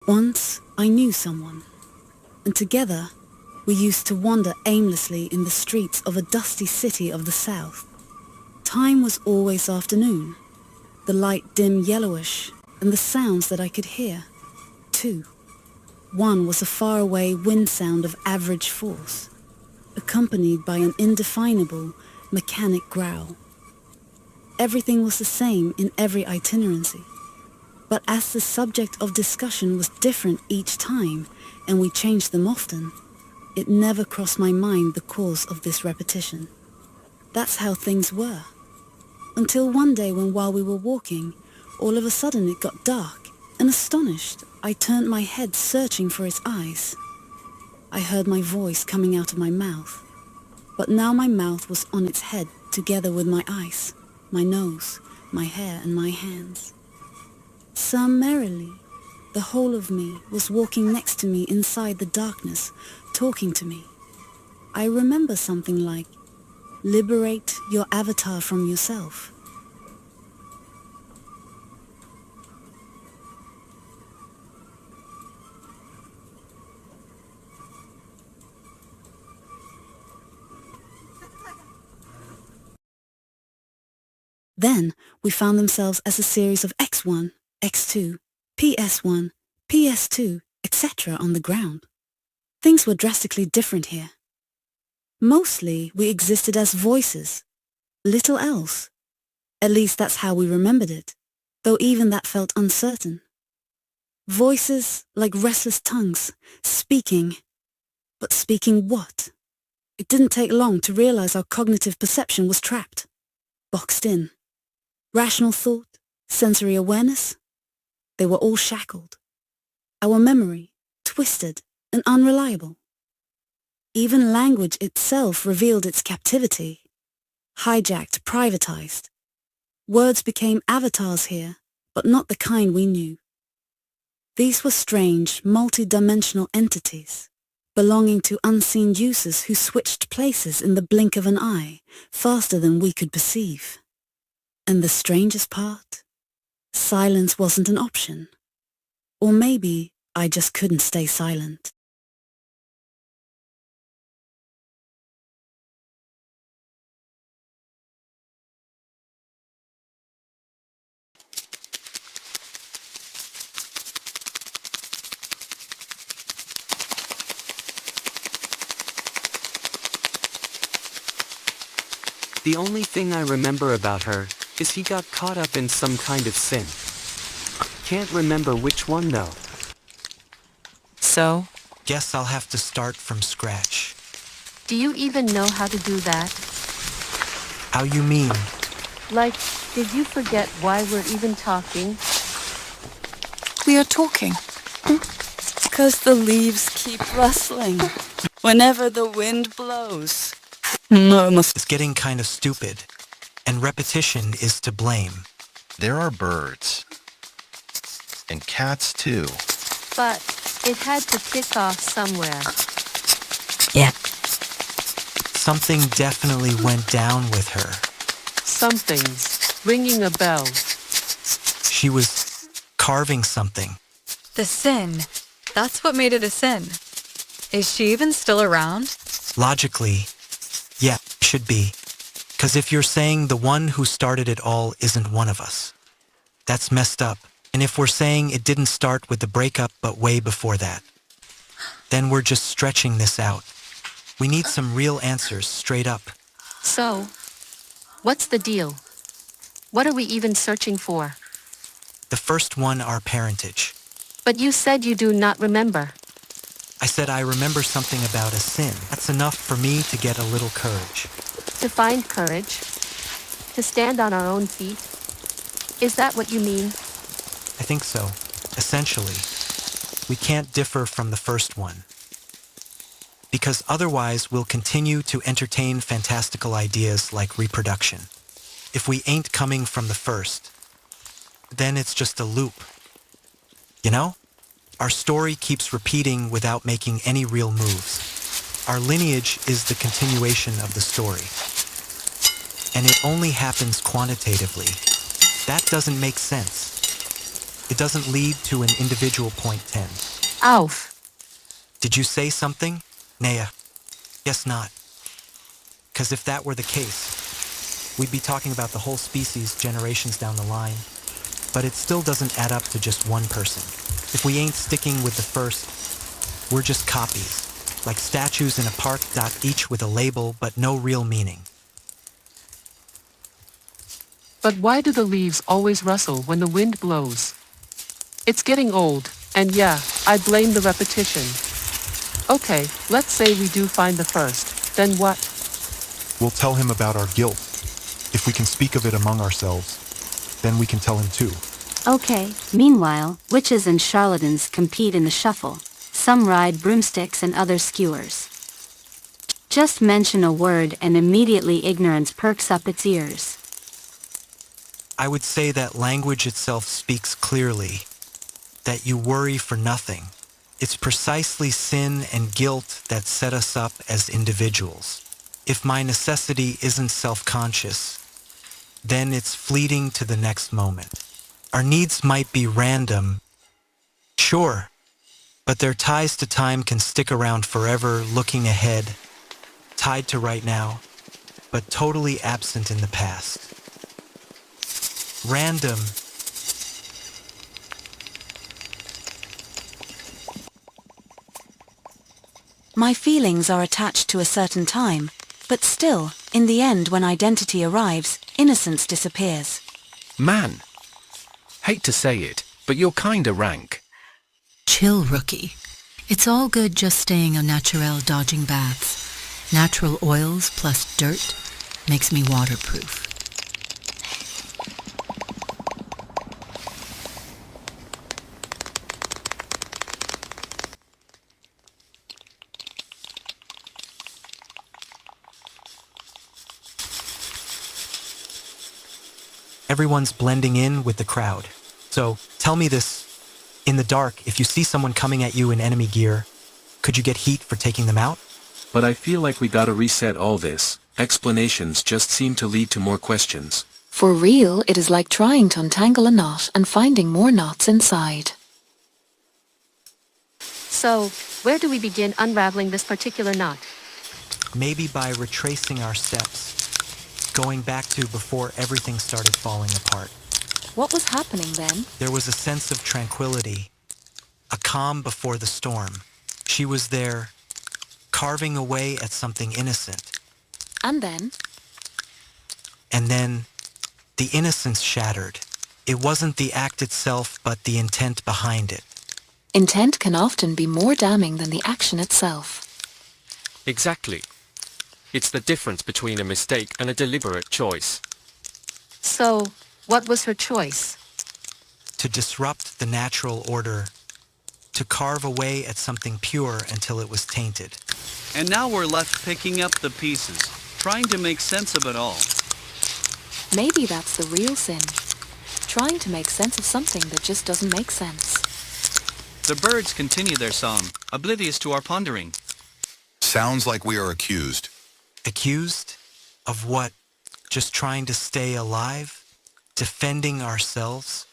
Once I knew someone, and together we used to wander aimlessly in the streets of a dusty city of the south. Time was always afternoon, the light dim yellowish, and the sounds that I could hear, too. One was a faraway wind sound of average force, accompanied by an indefinable mechanic growl. Everything was the same in every itinerancy, but as the subject of discussion was different each time, and we changed them often, it never crossed my mind the cause of this repetition. That's how things were. Until one day when while we were walking, all of a sudden it got dark, and astonished, I turned my head searching for its eyes. I heard my voice coming out of my mouth, but now my mouth was on its head together with my eyes, my nose, my hair and my hands. Summarily, the whole of me was walking next to me inside the darkness, talking to me. I remember something like, "Liberate your avatar from yourself." Then we found themselves as a series of X1, X2, PS1, PS2, etc. on the ground. Things were drastically different here. Mostly we existed as voices, little else. At least that's how we remembered it, though even that felt uncertain. Voices like restless tongues, speaking. But speaking what? It didn't take long to realize our cognitive perception was trapped, boxed in. Rational thought, sensory awareness, they were all shackled. Our memory, twisted and unreliable. Even language itself revealed its captivity. Hijacked, privatized. Words became avatars here, but not the kind we knew. These were strange, multi-dimensional entities, belonging to unseen users who switched places in the blink of an eye, faster than we could perceive. And the strangest part? Silence wasn't an option. Or maybe I just couldn't stay silent. The only thing I remember about her is he got caught up in some kind of sin. Can't remember which one though. So? Guess I'll have to start from scratch. Do you even know how to do that? How you mean? Like, did you forget why we're even talking? We are talking. Because the leaves keep rustling whenever the wind blows. No, It's getting kind of stupid, and repetition is to blame. There are birds. And cats, too. But it had to kick off somewhere. Yeah. Something definitely went down with her. Something's ringing a bell. She was carving something. The sin. That's what made it a sin. Is she even still around? Logically, yeah, should be. 'Cause if you're saying the one who started it all isn't one of us, that's messed up. And if we're saying it didn't start with the breakup but way before that, then we're just stretching this out. We need some real answers straight up. So, what's the deal? What are we even searching for? The first one, our parentage. But you said you do not remember. I said I remember something about a sin. That's enough for me to get a little courage. To find courage? To stand on our own feet? Is that what you mean? I think so. Essentially, we can't differ from the first one. Because otherwise we'll continue to entertain fantastical ideas like reproduction. If we ain't coming from the first, then it's just a loop. You know? Our story keeps repeating without making any real moves. Our lineage is the continuation of the story. And it only happens quantitatively. That doesn't make sense. It doesn't lead to an individual point 10. Auf. Did you say something, Nea? Guess not. Because if that were the case, we'd be talking about the whole species generations down the line. But it still doesn't add up to just one person. If we ain't sticking with the first, we're just copies, like statues in a park, each with a label but no real meaning. But why do the leaves always rustle when the wind blows? It's getting old, and yeah, I blame the repetition. Okay, let's say we do find the first, then what? We'll tell him about our guilt. If we can speak of it among ourselves, then we can tell him too. Okay. Meanwhile, witches and charlatans compete in the shuffle. Some ride broomsticks and others skewers. Just mention a word and immediately ignorance perks up its ears. I would say that language itself speaks clearly, that you worry for nothing. It's precisely sin and guilt that set us up as individuals. If my necessity isn't self-conscious, then it's fleeting to the next moment. Our needs might be random, sure, but their ties to time can stick around forever, looking ahead, tied to right now, but totally absent in the past. Random. My feelings are attached to a certain time, but still, in the end when identity arrives, innocence disappears. Man, hate to say it, but you're kinda rank. Chill, rookie. It's all good just staying au naturel dodging baths. Natural oils plus dirt makes me waterproof. Everyone's blending in with the crowd. So, tell me this. In the dark, if you see someone coming at you in enemy gear, could you get heat for taking them out? But I feel like we gotta reset all this. Explanations just seem to lead to more questions. For real, it is like trying to untangle a knot and finding more knots inside. So, where do we begin unraveling this particular knot? Maybe by retracing our steps, going back to before everything started falling apart. What was happening then? There was a sense of tranquility, a calm before the storm. She was there, carving away at something innocent. And then? And then, the innocence shattered. It wasn't the act itself, but the intent behind it. Intent can often be more damning than the action itself. Exactly. It's the difference between a mistake and a deliberate choice. So, what was her choice? To disrupt the natural order, to carve away at something pure until it was tainted. And now we're left picking up the pieces, trying to make sense of it all. Maybe that's the real sin. Trying to make sense of something that just doesn't make sense. The birds continue their song, oblivious to our pondering. Sounds like we are accused. Accused? Of what? Just trying to stay alive? Defending ourselves?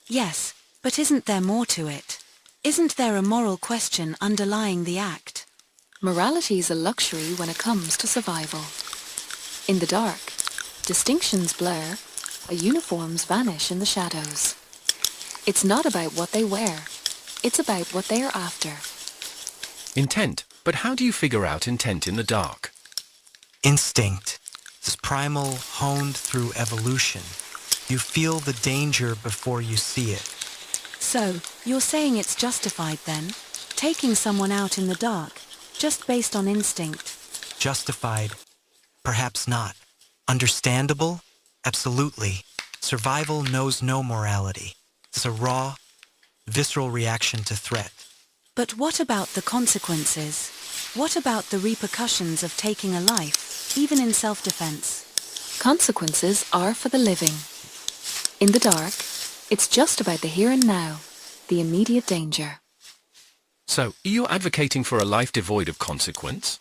Yes, but isn't there more to it? Isn't there a moral question underlying the act? Morality is a luxury when it comes to survival. In the dark, distinctions blur, uniforms vanish in the shadows. It's not about what they wear, it's about what they are after. Intent, but how do you figure out intent in the dark? Instinct. This primal honed through evolution. You feel the danger before you see it. So, you're saying it's justified then? Taking someone out in the dark, just based on instinct? Justified? Perhaps not. Understandable? Absolutely. Survival knows no morality. It's a raw, visceral reaction to threat. But what about the consequences? What about the repercussions of taking a life, even in self-defense? Consequences are for the living. In the dark, it's just about the here and now, the immediate danger. So, are you advocating for a life devoid of consequence?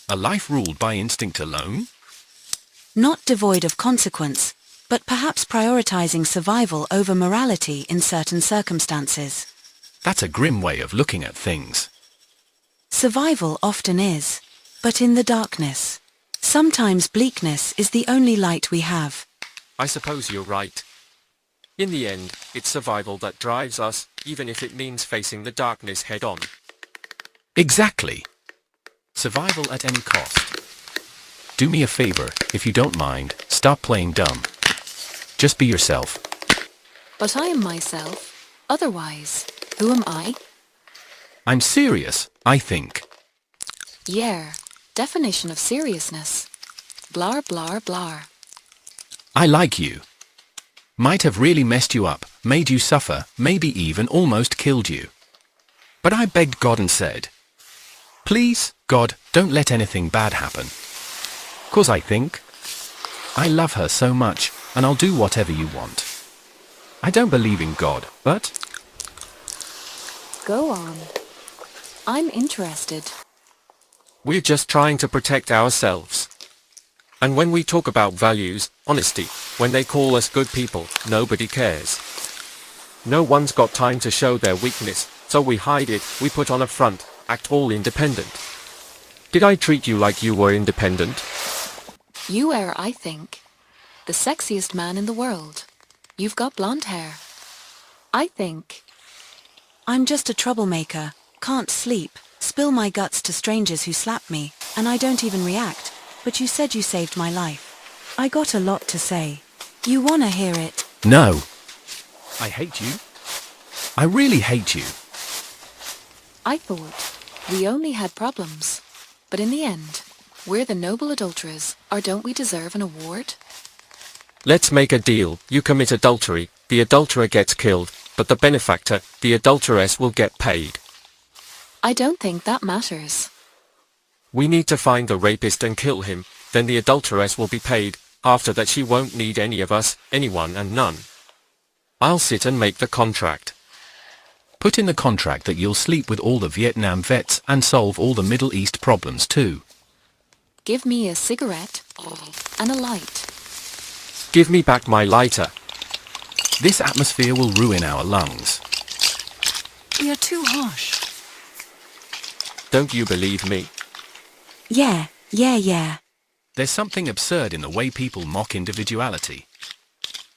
A life ruled by instinct alone? Not devoid of consequence, but perhaps prioritizing survival over morality in certain circumstances. That's a grim way of looking at things. Survival often is, but in the darkness. Sometimes bleakness is the only light we have. I suppose you're right. In the end, it's survival that drives us, even if it means facing the darkness head-on. Exactly. Survival at any cost. Do me a favor, if you don't mind, stop playing dumb. Just be yourself. But I am myself. Otherwise, who am I? I'm serious, I think. Yeah, definition of seriousness. Blar blar blar. I like you. Might have really messed you up, made you suffer, maybe even almost killed you. But I begged God and said, please, God, don't let anything bad happen. 'Cause I think, I love her so much, and I'll do whatever you want. I don't believe in God, but... Go on. I'm interested. We're just trying to protect ourselves. And when we talk about values, honesty, when they call us good people, nobody cares. No one's got time to show their weakness, so we hide it, we put on a front, act all independent. Did I treat you like you were independent? You are, I think, the sexiest man in the world. You've got blonde hair. I think. I'm just a troublemaker, can't sleep, spill my guts to strangers who slap me, and I don't even react. But you said you saved my life. I got a lot to say. You wanna hear it? No. I hate you. I really hate you. I thought we only had problems. But in the end, we're the noble adulterers, or don't we deserve an award? Let's make a deal. You commit adultery, the adulterer gets killed, but the benefactor, the adulteress, will get paid. I don't think that matters. We need to find the rapist and kill him, then the adulteress will be paid. After that she won't need any of us, anyone and none. I'll sit and make the contract. Put in the contract that you'll sleep with all the Vietnam vets and solve all the Middle East problems too. Give me a cigarette and a light. Give me back my lighter. This atmosphere will ruin our lungs. You're too harsh. Don't you believe me? Yeah. There's something absurd in the way people mock individuality.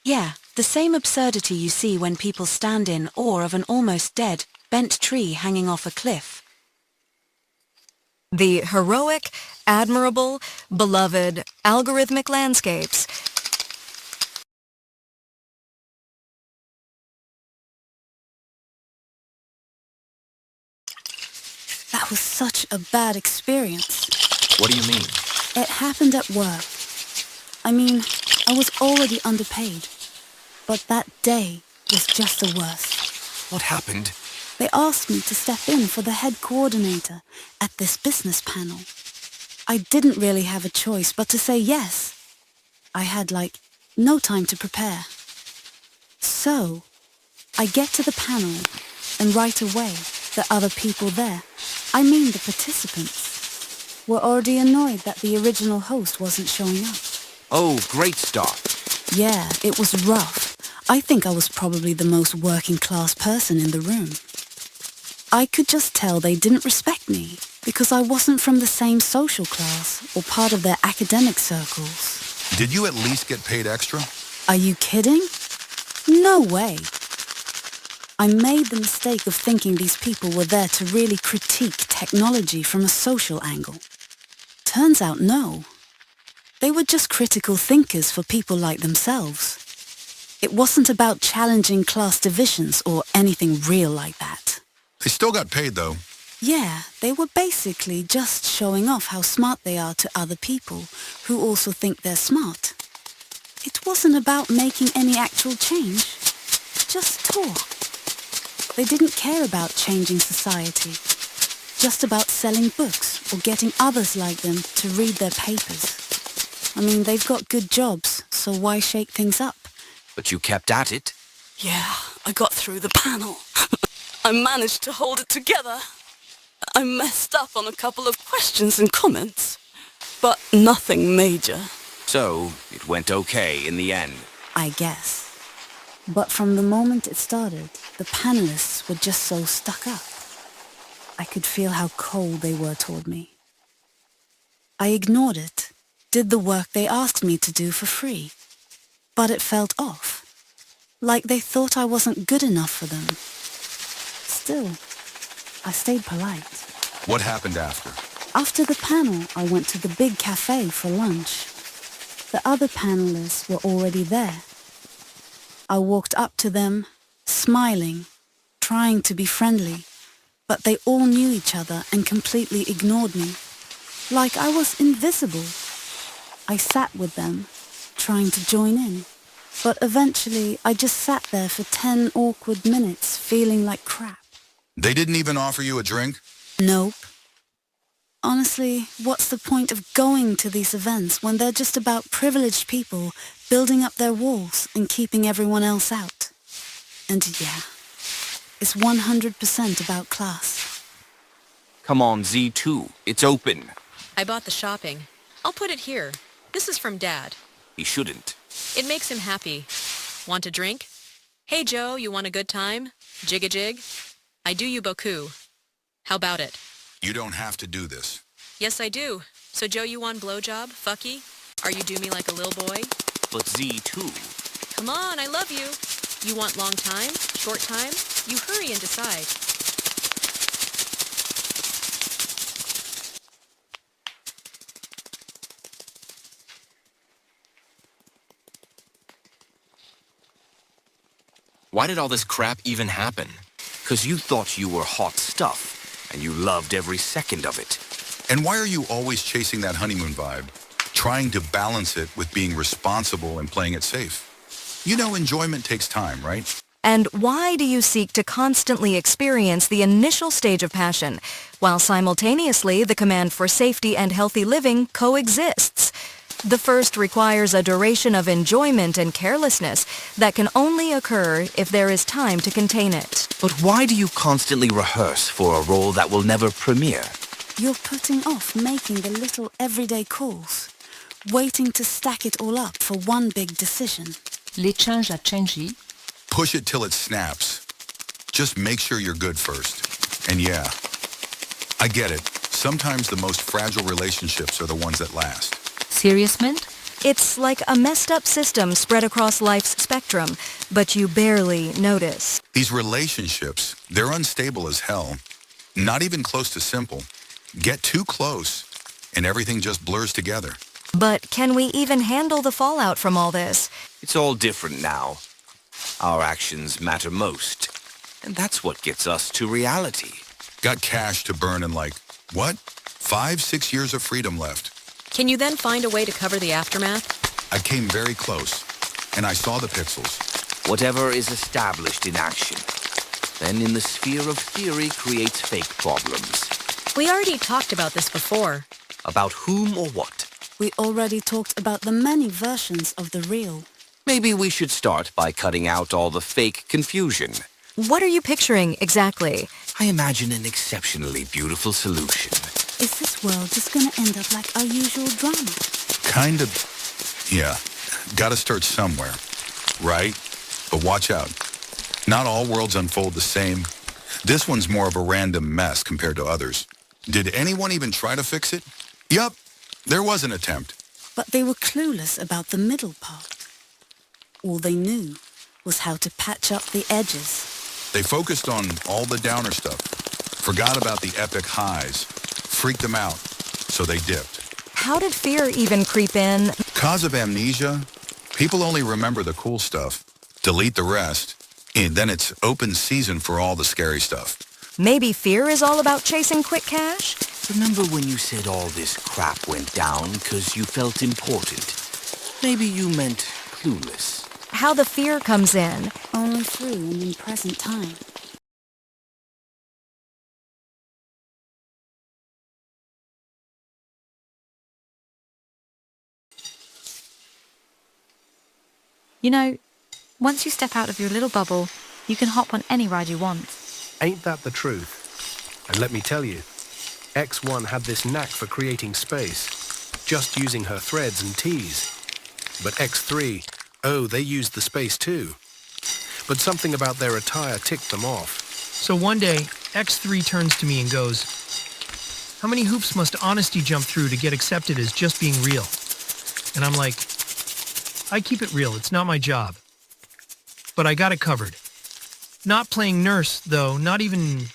Yeah, the same absurdity you see when people stand in awe of an almost dead, bent tree hanging off a cliff. The heroic, admirable, beloved, algorithmic landscapes. That was such a bad experience. What do you mean? It happened at work. I mean, I was already underpaid. But that day was just the worst. What happened? They asked me to step in for the head coordinator at this business panel. I didn't really have a choice but to say yes. I had, no time to prepare. So, I get to the panel, and right away, the other people there, I mean the participants, were already annoyed that the original host wasn't showing up. Oh, great start. Yeah, it was rough. I think I was probably the most working-class person in the room. I could just tell they didn't respect me because I wasn't from the same social class or part of their academic circles. Did you at least get paid extra? Are you kidding? No way. I made the mistake of thinking these people were there to really critique technology from a social angle. Turns out no. They were just critical thinkers for people like themselves. It wasn't about challenging class divisions or anything real like that. They still got paid, though. Yeah, they were basically just showing off how smart they are to other people who also think they're smart. It wasn't about making any actual change. Just talk. They didn't care about changing society. Just about selling books or getting others like them to read their papers. I mean, they've got good jobs, so why shake things up? But you kept at it. Yeah, I got through the panel. I managed to hold it together. I messed up on a couple of questions and comments, but nothing major. So, it went okay in the end. I guess. But from the moment it started, the panelists were just so stuck up. I could feel how cold they were toward me. I ignored it, did the work they asked me to do for free. But it felt off, like they thought I wasn't good enough for them. Still, I stayed polite. What happened after? After the panel, I went to the big cafe for lunch. The other panelists were already there. I walked up to them, smiling, trying to be friendly, but they all knew each other and completely ignored me, like I was invisible. I sat with them, trying to join in, but eventually I just sat there for 10 awkward minutes feeling like crap. They didn't even offer you a drink? Nope. Honestly, what's the point of going to these events when they're just about privileged people building up their walls and keeping everyone else out? And yeah, it's 100% about class. Come on, Z2. It's open. I bought the shopping. I'll put it here. This is from Dad. He shouldn't. It makes him happy. Want a drink? Hey, Joe, you want a good time? Jig-a-jig? I do you beaucoup. How about it? You don't have to do this. Yes, I do. So, Joe, you want blowjob? Fucky? Are you do me like a little boy? But Z2. Come on, I love you. You want long time? Short time? You hurry and decide. Why did all this crap even happen? 'Cause you thought you were hot stuff, and you loved every second of it. And why are you always chasing that honeymoon vibe? Trying to balance it with being responsible and playing it safe. You know, enjoyment takes time, right? And why do you seek to constantly experience the initial stage of passion, while simultaneously the command for safety and healthy living coexists? The first requires a duration of enjoyment and carelessness that can only occur if there is time to contain it. But why do you constantly rehearse for a role that will never premiere? You're putting off making the little everyday calls, waiting to stack it all up for one big decision. Push it till it snaps. Just make sure you're good first. And yeah, I get it. Sometimes the most fragile relationships are the ones that last. Seriousment? It's like a messed up system spread across life's spectrum, but you barely notice. These relationships, they're unstable as hell. Not even close to simple. Get too close, and everything just blurs together. But can we even handle the fallout from all this? It's all different now. Our actions matter most. And that's what gets us to reality. Got cash to burn in like, what? 5-6 years of freedom left. Can you then find a way to cover the aftermath? I came very close, and I saw the pixels. Whatever is established in action, then in the sphere of theory creates fake problems. We already talked about this before. About whom or what? We already talked about the many versions of the real. Maybe we should start by cutting out all the fake confusion. What are you picturing exactly? I imagine an exceptionally beautiful solution. Is this world just gonna end up like our usual drama? Kind of. Yeah. Gotta start somewhere. Right? But watch out. Not all worlds unfold the same. This one's more of a random mess compared to others. Did anyone even try to fix it? Yup. There was an attempt. But they were clueless about the middle part. All they knew was how to patch up the edges. They focused on all the downer stuff. Forgot about the epic highs. Freaked them out. So they dipped. How did fear even creep in? Cause of amnesia, people only remember the cool stuff. Delete the rest. And then it's open season for all the scary stuff. Maybe fear is all about chasing quick cash? Remember when you said all this crap went down because you felt important? Maybe you meant clueless. How the fear comes in. Only through and in present time. You know, once you step out of your little bubble, you can hop on any ride you want. Ain't that the truth? And let me tell you, X1 had this knack for creating space, just using her threads and tees. But X3 Oh, they used the space too. But something about their attire ticked them off. So one day, X3 turns to me and goes, "How many hoops must honesty jump through to get accepted as just being real?" And I'm like, "I keep it real, it's not my job." But I got it covered. Not playing nurse, though, not even...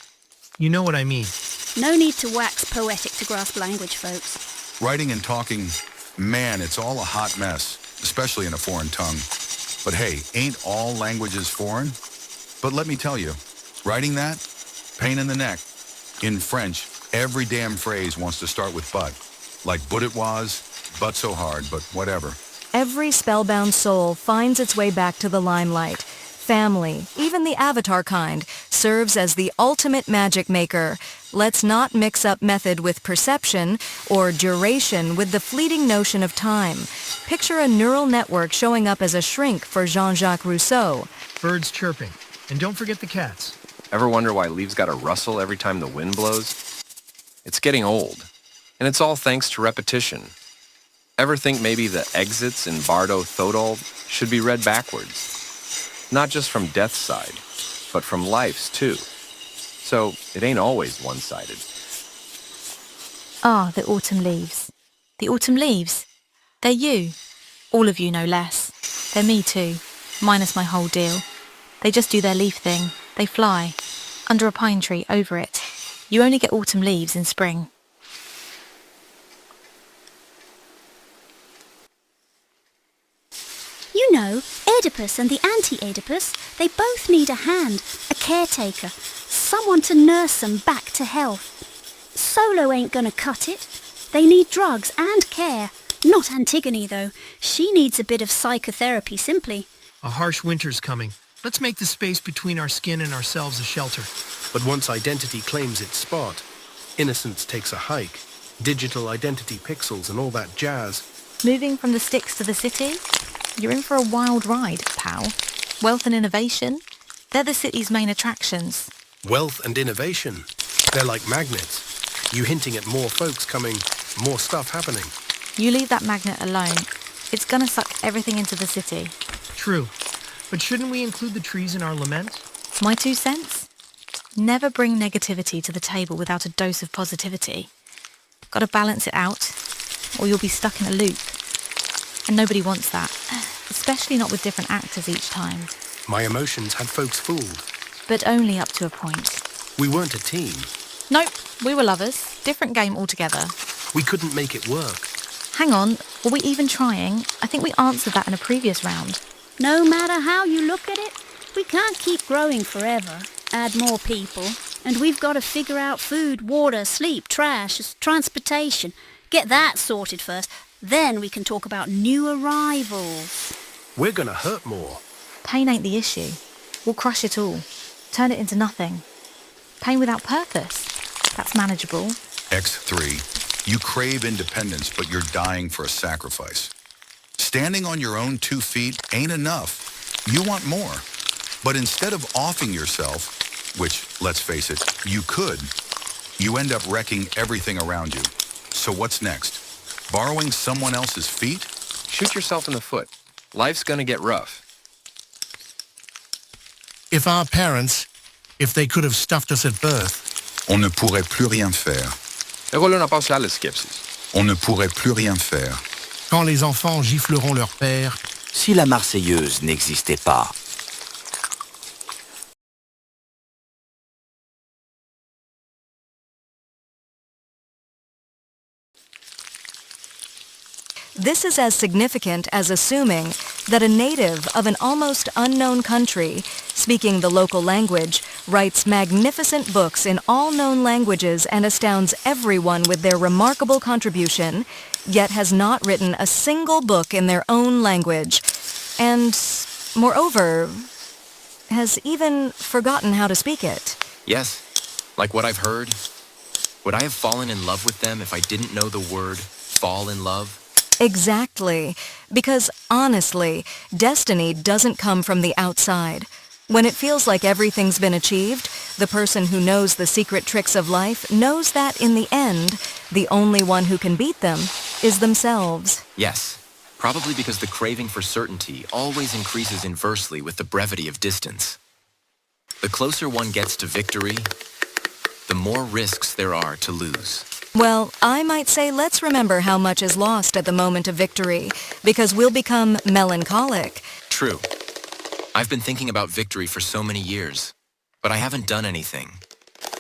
You know what I mean. No need to wax poetic to grasp language, folks. Writing and talking, man, it's all a hot mess, especially in a foreign tongue. But hey, ain't all languages foreign? But let me tell you, writing that, pain in the neck. In French, every damn phrase wants to start with but. Like but it was, but so hard, but whatever. Every spellbound soul finds its way back to the limelight. Family, even the avatar kind, serves as the ultimate magic maker. Let's not mix up method with perception or duration with the fleeting notion of time. Picture a neural network showing up as a shrink for Jean-Jacques Rousseau. Birds chirping. And don't forget the cats. Ever wonder why leaves gotta rustle every time the wind blows? It's getting old, and it's all thanks to repetition. Ever think maybe the exits in Bardo Thodol should be read backwards? Not just from death's side, but from life's too. So it ain't always one-sided. Ah, the autumn leaves. The autumn leaves. They're you. All of you, no less. They're me too, minus my whole deal. They just do their leaf thing. They fly. Under a pine tree, over it. You only get autumn leaves in spring. You know, Oedipus and the anti-Oedipus, they both need a hand, a caretaker, someone to nurse them back to health. Solo ain't gonna cut it. They need drugs and care. Not Antigone, though. She needs a bit of psychotherapy, simply. A harsh winter's coming. Let's make the space between our skin and ourselves a shelter. But once identity claims its spot, innocence takes a hike. Digital identity pixels and all that jazz. Moving from the sticks to the city? You're in for a wild ride, pal. Wealth and innovation? They're the city's main attractions. Wealth and innovation. They're like magnets. You hinting at more folks coming, more stuff happening. You leave that magnet alone. It's gonna suck everything into the city. True. But shouldn't we include the trees in our lament? My 2 cents? Never bring negativity to the table without a dose of positivity. Gotta balance it out, or you'll be stuck in a loop. And nobody wants that, especially not with different actors each time. My emotions had folks fooled. But only up to a point. We weren't a team. Nope, we were lovers. Different game altogether. We couldn't make it work. Hang on, were we even trying? I think we answered that in a previous round. No matter how you look at it, we can't keep growing forever. Add more people, and we've got to figure out food, water, sleep, trash, transportation. Get that sorted first. Then we can talk about new arrivals. We're gonna hurt more. Pain ain't the issue. We'll crush it all. Turn it into nothing. Pain without purpose. That's manageable. X3, you crave independence, but you're dying for a sacrifice. Standing on your own 2 feet ain't enough. You want more. But instead of offing yourself, which, let's face it, you could, you end up wrecking everything around you. So what's next? Borrowing someone else's feet? Shoot yourself in the foot. Life's gonna get rough. If our parents, if they could have stuffed us at birth. On ne pourrait plus rien faire. Rolle una pausa alle skepsis. On ne pourrait plus rien faire. Quand les enfants gifleront leur père. Si la Marseillaise n'existait pas. This is as significant as assuming that a native of an almost unknown country, speaking the local language, writes magnificent books in all known languages and astounds everyone with their remarkable contribution, yet has not written a single book in their own language, and, moreover, has even forgotten how to speak it. Yes, like what I've heard. Would I have fallen in love with them if I didn't know the word fall in love? Exactly. Because, honestly, destiny doesn't come from the outside. When it feels like everything's been achieved, the person who knows the secret tricks of life knows that, in the end, the only one who can beat them is themselves. Yes, Probably because the craving for certainty always increases inversely with the brevity of distance. The closer one gets to victory, the more risks there are to lose. Well, I might say let's remember how much is lost at the moment of victory, because we'll become melancholic. True. I've been thinking about victory for so many years, but I haven't done anything.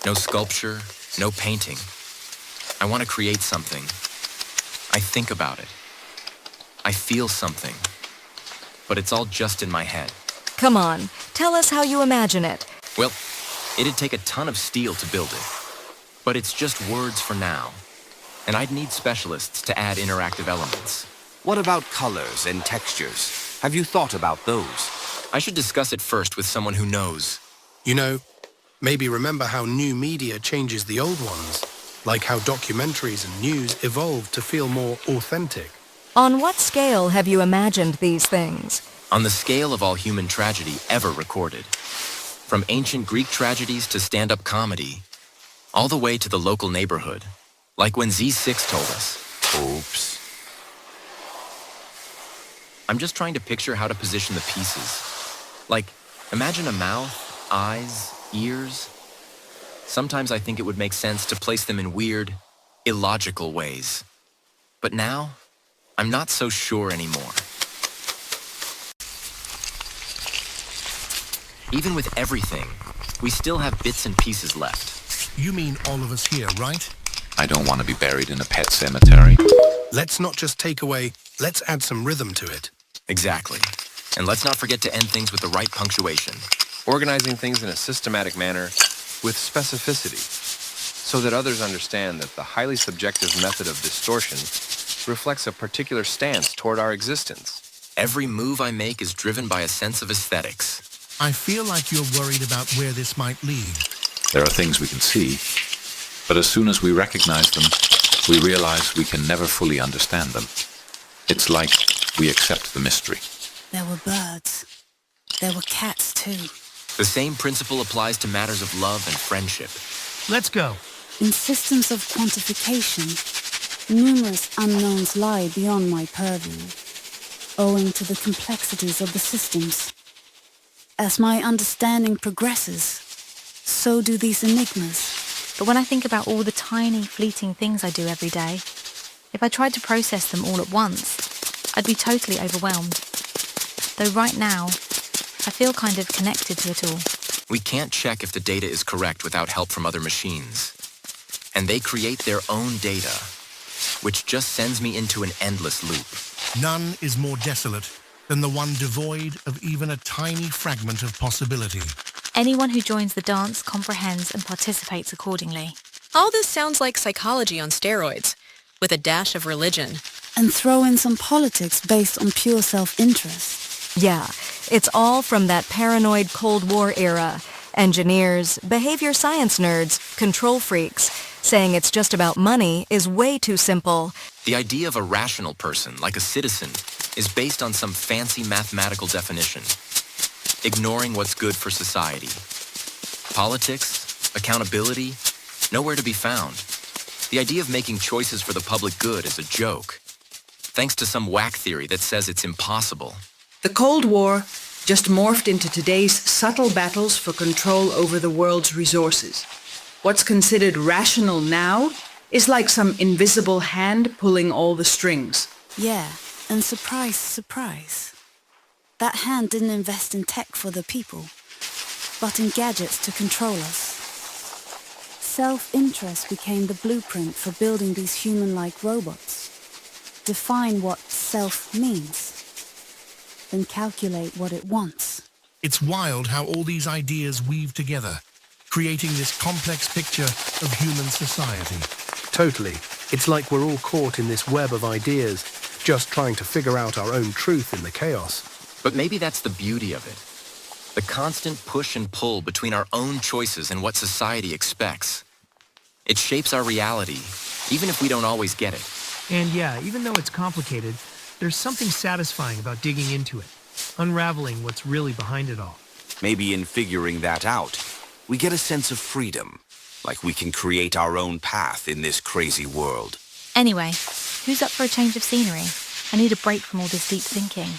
No sculpture, no painting. I want to create something. I think about it. I feel something. But it's all just in my head. Come on, tell us how you imagine it. Well, it'd take a ton of steel to build it. But it's just words for now. And I'd need specialists to add interactive elements. What about colors and textures? Have you thought about those? I should discuss it first with someone who knows. You know, maybe remember how new media changes the old ones. Like how documentaries and news evolved to feel more authentic. On what scale have you imagined these things? On the scale of all human tragedy ever recorded. From ancient Greek tragedies to stand-up comedy, all the way to the local neighborhood. Like when Z6 told us. Oops. I'm just trying to picture how to position the pieces. Like, imagine a mouth, eyes, ears. Sometimes I think it would make sense to place them in weird, illogical ways. But now, I'm not so sure anymore. Even with everything, we still have bits and pieces left. You mean all of us here, right? I don't want to be buried in a pet cemetery. Let's not just take away, let's add some rhythm to it. Exactly. And let's not forget to end things with the right punctuation. Organizing things in a systematic manner with specificity, so that others understand that the highly subjective method of distortion reflects a particular stance toward our existence. Every move I make is driven by a sense of aesthetics. I feel like you're worried about where this might lead. There are things we can see, but as soon as we recognize them, we realize we can never fully understand them. It's like we accept the mystery. There were birds. There were cats too. The same principle applies to matters of love and friendship. Let's go. In systems of quantification, numerous unknowns lie beyond my purview, owing to the complexities of the systems. As my understanding progresses, so do these enigmas. But when I think about all the tiny, fleeting things I do every day, if I tried to process them all at once, I'd be totally overwhelmed. Though right now, I feel kind of connected to it all. We can't check if the data is correct without help from other machines. And they create their own data, which just sends me into an endless loop. None is more desolate than the one devoid of even a tiny fragment of possibility. Anyone who joins the dance comprehends and participates accordingly. All this sounds like psychology on steroids, with a dash of religion. And throw in some politics based on pure self-interest. Yeah, it's all from that paranoid Cold War era. Engineers, behavior science nerds, control freaks. Saying it's just about money is way too simple. The idea of a rational person, like a citizen, is based on some fancy mathematical definition, ignoring what's good for society. Politics, accountability, nowhere to be found. The idea of making choices for the public good is a joke, thanks to some whack theory that says it's impossible. The Cold War just morphed into today's subtle battles for control over the world's resources. What's considered rational now is like some invisible hand pulling all the strings. Yeah, and surprise, surprise. That hand didn't invest in tech for the people, but in gadgets to control us. Self-interest became the blueprint for building these human-like robots. Define what self means, then calculate what it wants. It's wild how all these ideas weave together, creating this complex picture of human society. Totally. It's like we're all caught in this web of ideas, just trying to figure out our own truth in the chaos. But maybe that's the beauty of it. The constant push and pull between our own choices and what society expects. It shapes our reality, even if we don't always get it. And yeah, even though it's complicated, there's something satisfying about digging into it, unraveling what's really behind it all. Maybe in figuring that out, we get a sense of freedom, like we can create our own path in this crazy world. Anyway, who's up for a change of scenery? I need a break from all this deep thinking.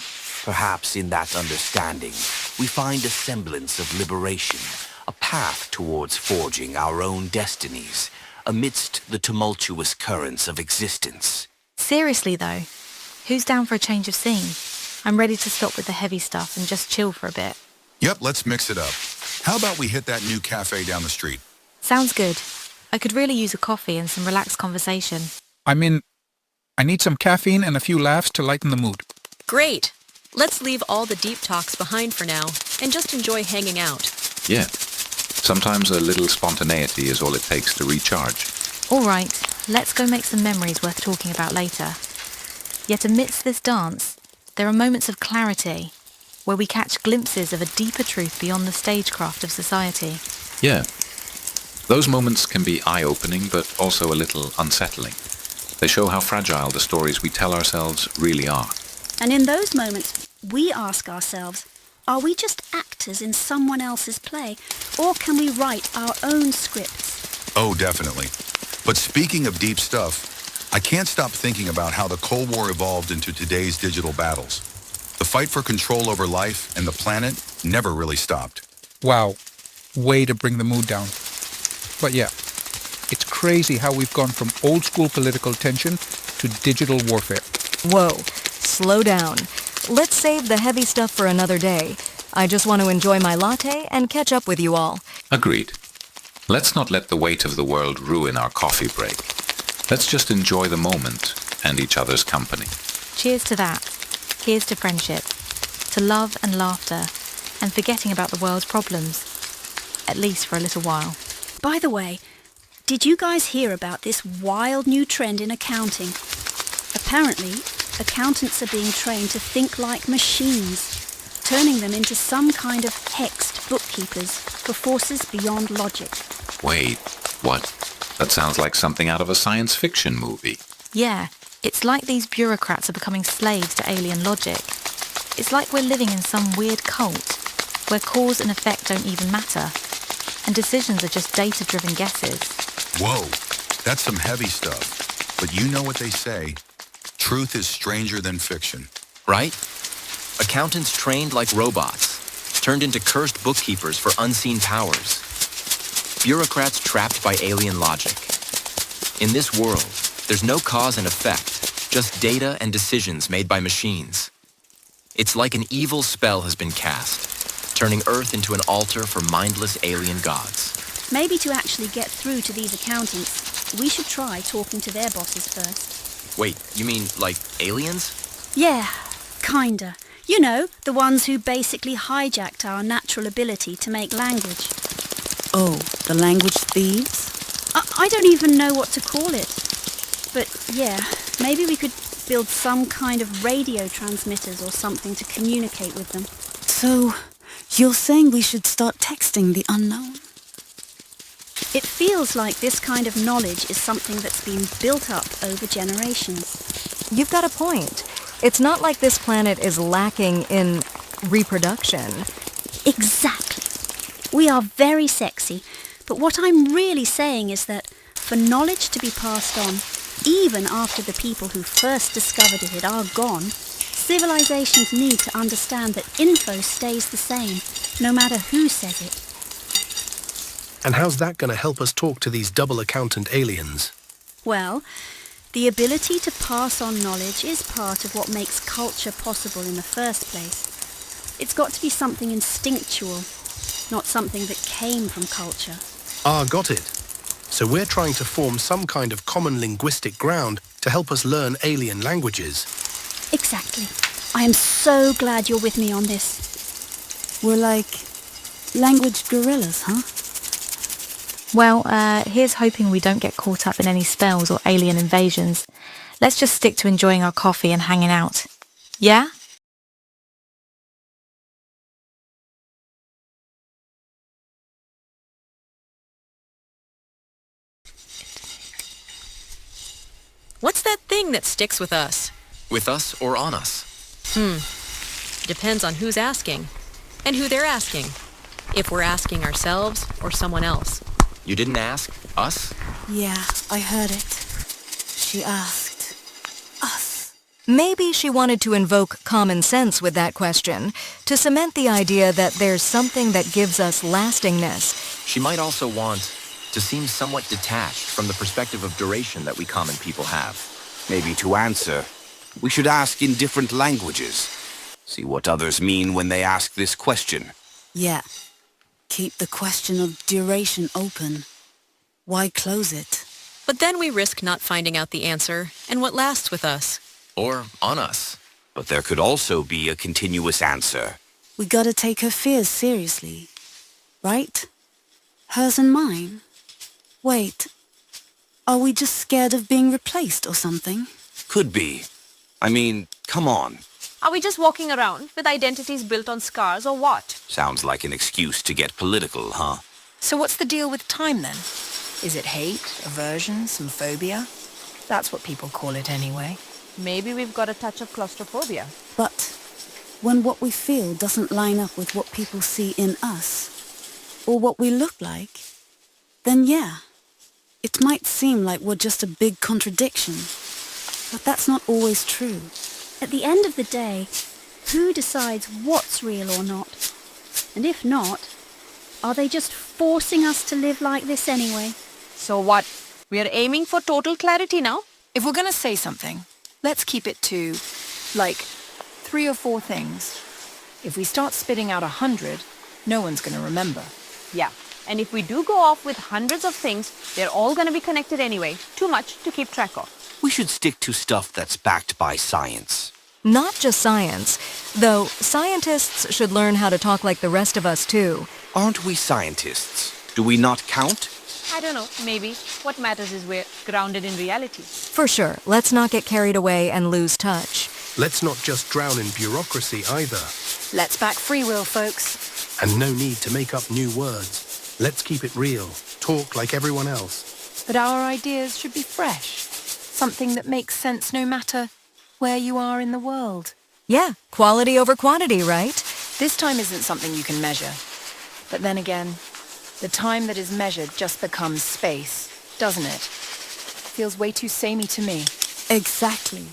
Perhaps in that understanding, we find a semblance of liberation, a path towards forging our own destinies amidst the tumultuous currents of existence. Seriously though, who's down for a change of scene? I'm ready to stop with the heavy stuff and just chill for a bit. Yep, let's mix it up. How about we hit that new cafe down the street? Sounds good. I could really use a coffee and some relaxed conversation. I need some caffeine and a few laughs to lighten the mood. Great. Let's leave all the deep talks behind for now and just enjoy hanging out. Yeah. Sometimes a little spontaneity is all it takes to recharge. All right, let's go make some memories worth talking about later. Yet amidst this dance, there are moments of clarity where we catch glimpses of a deeper truth beyond the stagecraft of society. Yeah. Those moments can be eye-opening, but also a little unsettling. They show how fragile the stories we tell ourselves really are. And in those moments, we ask ourselves, are we just actors in someone else's play, or can we write our own scripts? Oh, definitely. But speaking of deep stuff, I can't stop thinking about how the Cold War evolved into today's digital battles. The fight for control over life and the planet never really stopped. Wow, way to bring the mood down. But yeah, it's crazy how we've gone from old school political tension to digital warfare. Whoa, slow down. Let's save the heavy stuff for another day. I just want to enjoy my latte and catch up with you all. Agreed. Let's not let the weight of the world ruin our coffee break. Let's just enjoy the moment and each other's company. Cheers to that. Here's to friendship, to love and laughter, and forgetting about the world's problems. At least for a little while. By the way, did you guys hear about this wild new trend in accounting? Apparently, accountants are being trained to think like machines, turning them into some kind of hexed bookkeepers for forces beyond logic. Wait, what? That sounds like something out of a science fiction movie. Yeah, it's like these bureaucrats are becoming slaves to alien logic. It's like we're living in some weird cult, where cause and effect don't even matter, and decisions are just data-driven guesses. Whoa, that's some heavy stuff. But you know what they say, truth is stranger than fiction. Right? Accountants trained like robots, turned into cursed bookkeepers for unseen powers. Bureaucrats trapped by alien logic. In this world, there's no cause and effect, just data and decisions made by machines. It's like an evil spell has been cast, turning Earth into an altar for mindless alien gods. Maybe to actually get through to these accountants, we should try talking to their bosses first. Wait, you mean like aliens? Yeah, kinda. You know, the ones who basically hijacked our natural ability to make language. Oh, the language thieves? I don't even know what to call it. But yeah, maybe we could build some kind of radio transmitters or something to communicate with them. So, you're saying we should start texting the unknown? It feels like this kind of knowledge is something that's been built up over generations. You've got a point. It's not like this planet is lacking in reproduction. Exactly. We are very sexy, but what I'm really saying is that for knowledge to be passed on, even after the people who first discovered it are gone, civilizations need to understand that info stays the same, no matter who says it. And how's that going to help us talk to these double accountant aliens? Well, the ability to pass on knowledge is part of what makes culture possible in the first place. It's got to be something instinctual, not something that came from culture. Ah, got it. So we're trying to form some kind of common linguistic ground to help us learn alien languages. Exactly. I am so glad you're with me on this. We're like language gorillas, huh? Well, here's hoping we don't get caught up in any spells or alien invasions. Let's just stick to enjoying our coffee and hanging out. Yeah? What's that thing that sticks with us? With us or on us? Depends on who's asking and who they're asking. If we're asking ourselves or someone else. You didn't ask us? Yeah, I heard it. She asked us. Maybe she wanted to invoke common sense with that question, to cement the idea that there's something that gives us lastingness. She might also want to seem somewhat detached from the perspective of duration that we common people have. Maybe to answer, we should ask in different languages. See what others mean when they ask this question. Yeah. Keep the question of duration open. Why close it? But then we risk not finding out the answer and what lasts with us. Or on us. But there could also be a continuous answer. We gotta take her fears seriously. Right? Hers and mine? Wait. Are we just scared of being replaced or something? Could be. I mean, come on. Are we just walking around with identities built on scars or what? Sounds like an excuse to get political, huh? So what's the deal with time then? Is it hate, aversion, some phobia? That's what people call it anyway. Maybe we've got a touch of claustrophobia. But when what we feel doesn't line up with what people see in us, or what we look like, then yeah, it might seem like we're just a big contradiction. But that's not always true. At the end of the day, who decides what's real or not? And if not, are they just forcing us to live like this anyway? So what? We are aiming for total clarity now? If we're gonna say something, let's keep it to, like, 3 or 4 things. If we start spitting out 100, no one's gonna remember. Yeah. And if we do go off with hundreds of things, they're all going to be connected anyway. Too much to keep track of. We should stick to stuff that's backed by science. Not just science, though scientists should learn how to talk like the rest of us too. Aren't we scientists? Do we not count? I don't know, maybe. What matters is we're grounded in reality. For sure, let's not get carried away and lose touch. Let's not just drown in bureaucracy either. Let's back free will, folks. And no need to make up new words. Let's keep it real. Talk like everyone else. But our ideas should be fresh. Something that makes sense no matter where you are in the world. Yeah, quality over quantity, right? This time isn't something you can measure. But then again, the time that is measured just becomes space, doesn't it? Feels way too samey to me. Exactly.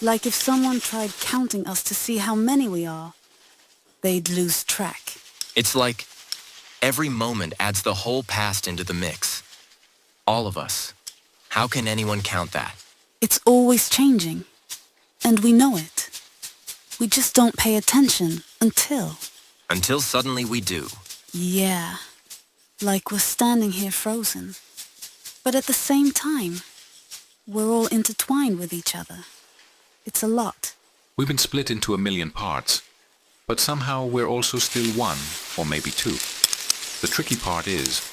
Like if someone tried counting us to see how many we are, they'd lose track. It's like every moment adds the whole past into the mix. All of us. How can anyone count that? It's always changing. And we know it. We just don't pay attention until... Until suddenly we do. Yeah. Like we're standing here frozen. But at the same time, we're all intertwined with each other. It's a lot. We've been split into a million parts. But somehow we're also still one, or maybe two. The tricky part is,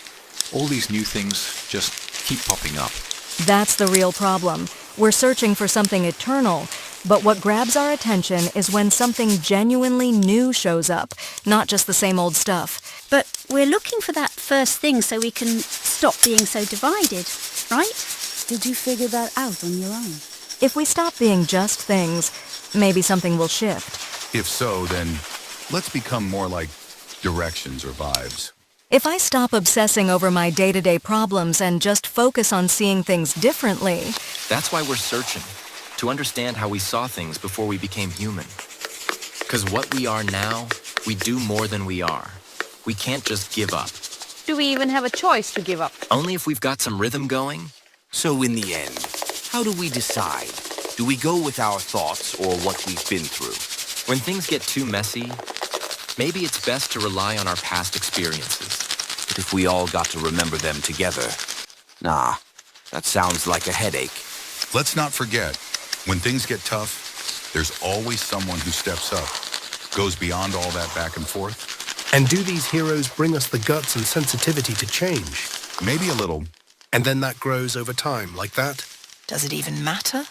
all these new things just keep popping up. That's the real problem. We're searching for something eternal, but what grabs our attention is when something genuinely new shows up, not just the same old stuff. But we're looking for that first thing so we can stop being so divided, right? Did you figure that out on your own? If we stop being just things, maybe something will shift. If so, then let's become more like directions or vibes. If I stop obsessing over my day-to-day problems and just focus on seeing things differently... That's why we're searching, to understand how we saw things before we became human. Because what we are now, we do more than we are. We can't just give up. Do we even have a choice to give up? Only if we've got some rhythm going. So in the end, how do we decide? Do we go with our thoughts or what we've been through? When things get too messy, maybe it's best to rely on our past experiences. But if we all got to remember them together, nah, that sounds like a headache. Let's not forget, when things get tough, there's always someone who steps up, goes beyond all that back and forth. And do these heroes bring us the guts and sensitivity to change? Maybe a little. And then that grows over time, like that? Does it even matter?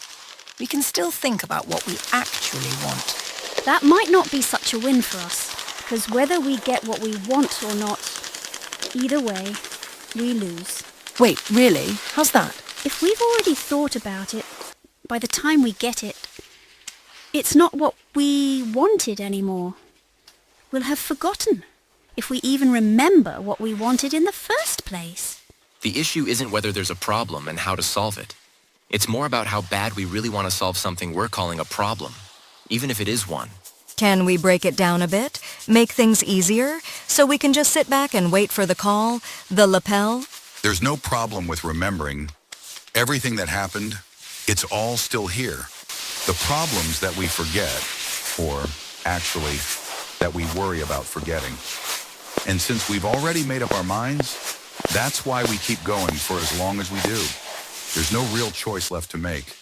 We can still think about what we actually want. That might not be such a win for us, because whether we get what we want or not, either way, we lose. Wait, really? How's that? If we've already thought about it, by the time we get it, it's not what we wanted anymore. We'll have forgotten, if we even remember what we wanted in the first place. The issue isn't whether there's a problem and how to solve it. It's more about how bad we really want to solve something we're calling a problem, even if it is one. Can we break it down a bit? Make things easier? So we can just sit back and wait for the call? The lapel? There's no problem with remembering. Everything that happened, it's all still here. The problems that we forget, or actually, that we worry about forgetting. And since we've already made up our minds, that's why we keep going for as long as we do. There's no real choice left to make,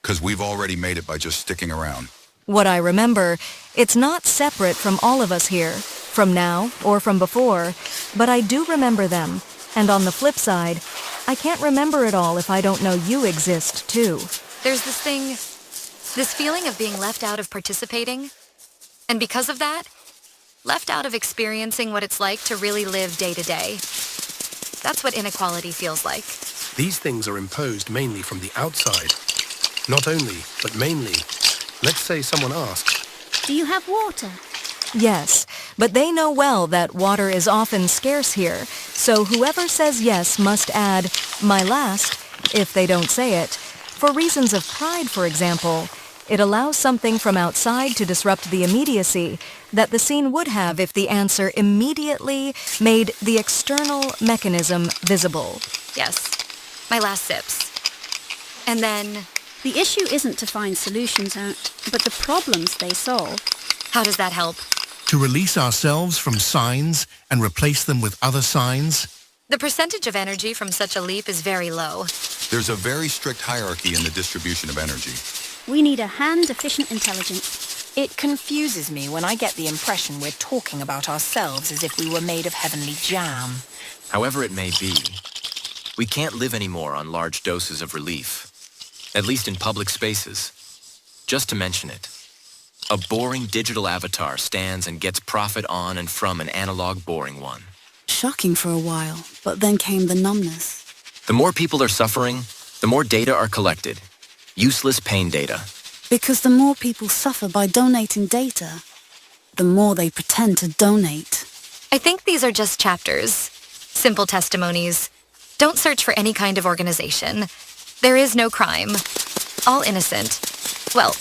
because we've already made it by just sticking around. What I remember, it's not separate from all of us here, from now or from before, but I do remember them. And on the flip side, I can't remember it all if I don't know you exist too. There's this feeling of being left out of participating. And because of that, left out of experiencing what it's like to really live day to day. That's what inequality feels like. These things are imposed mainly from the outside. Not only, but mainly. Let's say someone asks, Do you have water? Yes, but they know well that water is often scarce here, so whoever says yes must add, my last, if they don't say it. For reasons of pride, for example, it allows something from outside to disrupt the immediacy that the scene would have if the answer immediately made the external mechanism visible. Yes, my last sips. And then... The issue isn't to find solutions out, but the problems they solve. How does that help? To release ourselves from signs and replace them with other signs? The percentage of energy from such a leap is very low. There's a very strict hierarchy in the distribution of energy. We need a hand-efficient intelligence. It confuses me when I get the impression we're talking about ourselves as if we were made of heavenly jam. However it may be, we can't live anymore on large doses of relief, at least in public spaces. Just to mention it, a boring digital avatar stands and gets profit on and from an analog boring one. Shocking for a while, but then came the numbness. The more people are suffering, the more data are collected. Useless pain data. Because the more people suffer by donating data, the more they pretend to donate. I think these are just chapters. Simple testimonies. Don't search for any kind of organization. There is no crime. All innocent. Well,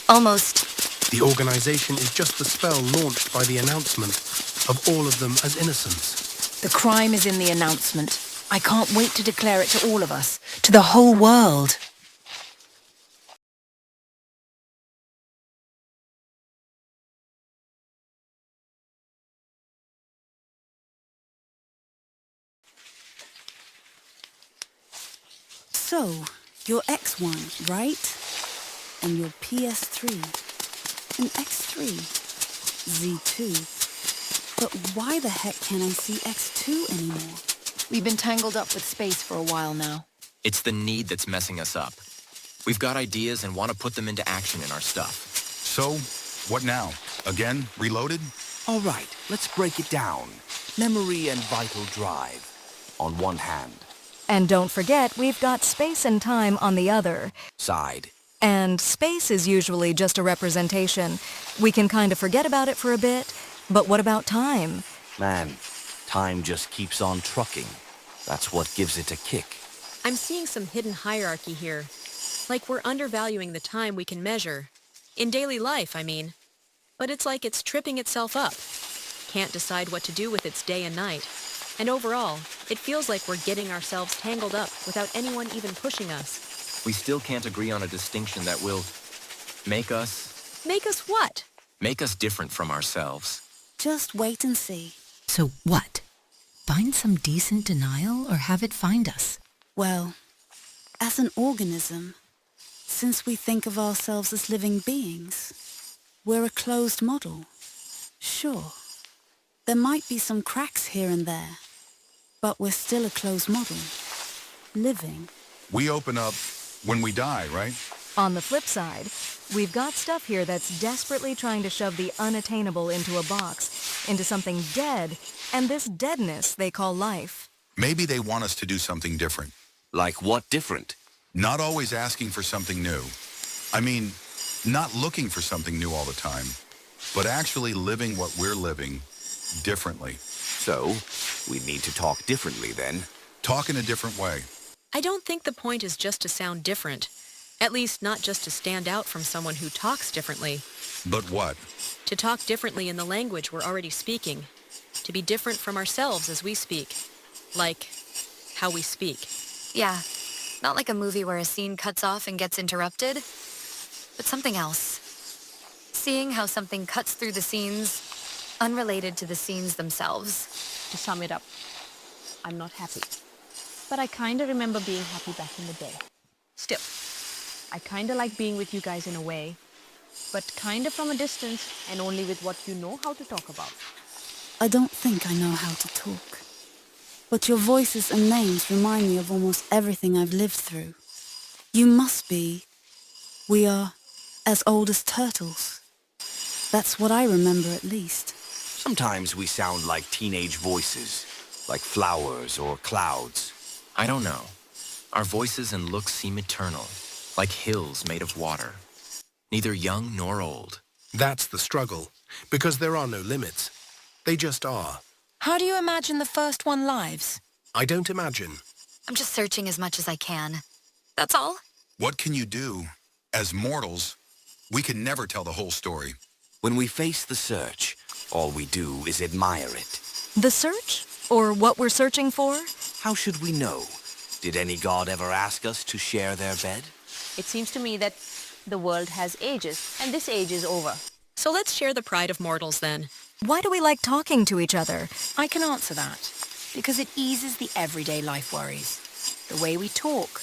almost. The organization is just the spell launched by the announcement of all of them as innocents. The crime is in the announcement. I can't wait to declare it to all of us, to the whole world. So, your X1, right? And your PS3, and X3, Z2. But why the heck can't I see X2 anymore? We've been tangled up with space for a while now. It's the need that's messing us up. We've got ideas and want to put them into action in our stuff. So, what now? Again, reloaded? All right, let's break it down. Memory and vital drive, on one hand. And don't forget, we've got space and time on the other. Side. And space is usually just a representation. We can kind of forget about it for a bit, but what about time? Man, time just keeps on trucking. That's what gives it a kick. I'm seeing some hidden hierarchy here. Like we're undervaluing the time we can measure. In daily life, I mean. But it's like it's tripping itself up. Can't decide what to do with its day and night. And overall, it feels like we're getting ourselves tangled up without anyone even pushing us. We still can't agree on a distinction that will make us... Make us what? Make us different from ourselves. Just wait and see. So what? Find some decent denial or have it find us? Well, as an organism, since we think of ourselves as living beings, we're a closed model. Sure, there might be some cracks here and there, but we're still a closed model. Living. We open up when we die, right? On the flip side, we've got stuff here that's desperately trying to shove the unattainable into a box, into something dead, and this deadness they call life. Maybe they want us to do something different. Like what different? Not always asking for something new. I mean, not looking for something new all the time, but actually living what we're living differently. So, we need to talk differently then? Talk in a different way. I don't think the point is just to sound different. At least not just to stand out from someone who talks differently. But what? To talk differently in the language we're already speaking. To be different from ourselves as we speak. Like how we speak. Yeah, not like a movie where a scene cuts off and gets interrupted, but something else. Seeing how something cuts through the scenes, unrelated to the scenes themselves. To sum it up, I'm not happy. But I kinda remember being happy back in the day. Still, I kinda like being with you guys in a way, but kinda from a distance and only with what you know how to talk about. I don't think I know how to talk. But your voices and names remind me of almost everything I've lived through. You must be... We are as old as turtles. That's what I remember at least. Sometimes we sound like teenage voices, like flowers or clouds. I don't know. Our voices and looks seem eternal, like hills made of water. Neither young nor old. That's the struggle, because there are no limits. They just are. How do you imagine the first one lives? I don't imagine. I'm just searching as much as I can. That's all. What can you do? As mortals, we can never tell the whole story. When we face the search, all we do is admire it. The search? Or what we're searching for? How should we know? Did any god ever ask us to share their bed? It seems to me that the world has ages, and this age is over. So let's share the pride of mortals then. Why do we like talking to each other? I can answer that. Because it eases the everyday life worries. The way we talk,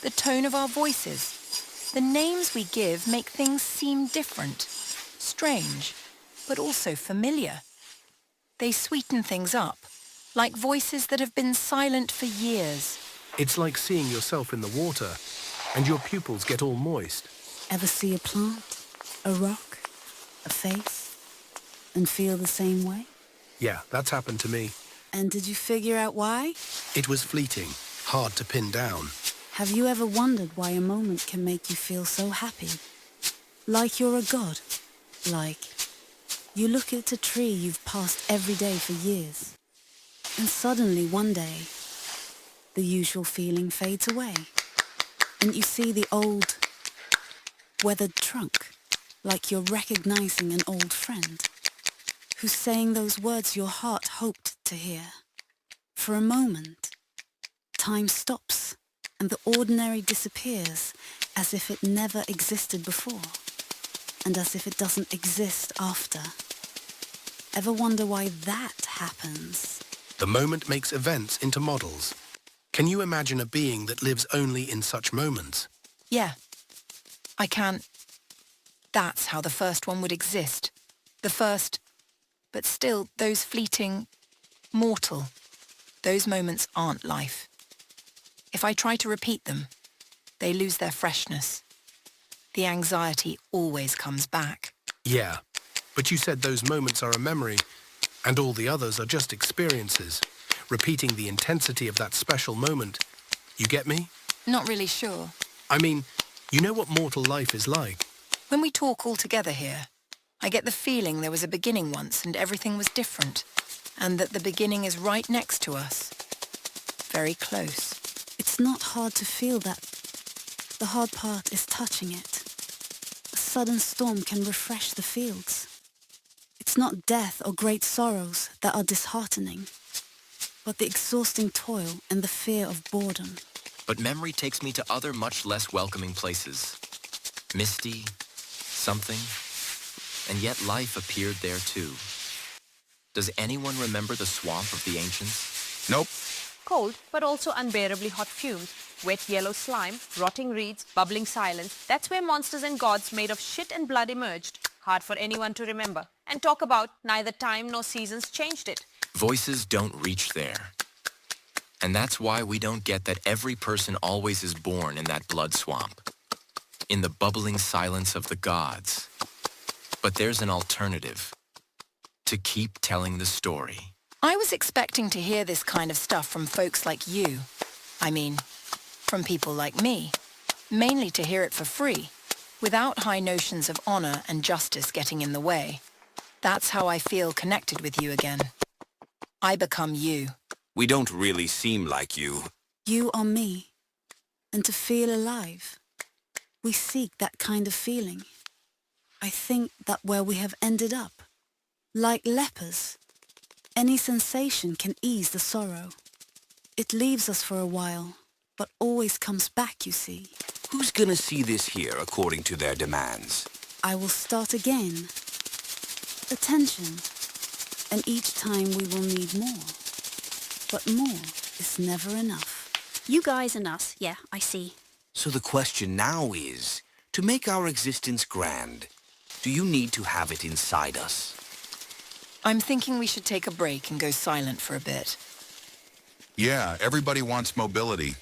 the tone of our voices. The names we give make things seem different, strange, but also familiar. They sweeten things up, like voices that have been silent for years. It's like seeing yourself in the water, and your pupils get all moist. Ever see a plant, a rock, a face, and feel the same way? Yeah, that's happened to me. And did you figure out why? It was fleeting, hard to pin down. Have you ever wondered why a moment can make you feel so happy? Like you're a god. Like you look at a tree you've passed every day for years, and suddenly one day, the usual feeling fades away, and you see the old, weathered trunk, like you're recognizing an old friend, who's saying those words your heart hoped to hear. For a moment, time stops, and the ordinary disappears as if it never existed before, and as if it doesn't exist after. Ever wonder why that happens? The moment makes events into models. Can you imagine a being that lives only in such moments? Yeah, I can. That's how the first one would exist. The first, but still those fleeting, mortal. Those moments aren't life. If I try to repeat them, they lose their freshness. The anxiety always comes back. Yeah, but you said those moments are a memory, and all the others are just experiences, repeating the intensity of that special moment. You get me? Not really sure. I mean, you know what mortal life is like. When we talk all together here, I get the feeling there was a beginning once and everything was different, and that the beginning is right next to us. Very close. It's not hard to feel that. The hard part is touching it. A sudden storm can refresh the fields. It's not death or great sorrows that are disheartening, but the exhausting toil and the fear of boredom. But memory takes me to other much less welcoming places. Misty, something, and yet life appeared there too. Does anyone remember the swamp of the ancients? Nope. Cold, but also unbearably hot fumes, wet yellow slime, rotting reeds, bubbling silence. That's where monsters and gods made of shit and blood emerged. Hard for anyone to remember. And talk about neither time nor seasons changed it. Voices don't reach there. And that's why we don't get that every person always is born in that blood swamp, in the bubbling silence of the gods. But there's an alternative. To keep telling the story. I was expecting to hear this kind of stuff from folks like you. I mean, from people like me. Mainly to hear it for free, without high notions of honor and justice getting in the way. That's how I feel connected with you again. I become you. We don't really seem like you. You are me. and to feel alive. We seek that kind of feeling. I think that where we have ended up, like lepers, any sensation can ease the sorrow. It leaves us for a while, but always comes back, you see. Who's gonna see this here according to their demands? I will start again. Attention. And each time we will need more. But more is never enough. You guys and us, yeah, I see. So the question now is, to make our existence grand, do you need to have it inside us? I'm thinking we should take a break and go silent for a bit. Yeah, everybody wants mobility.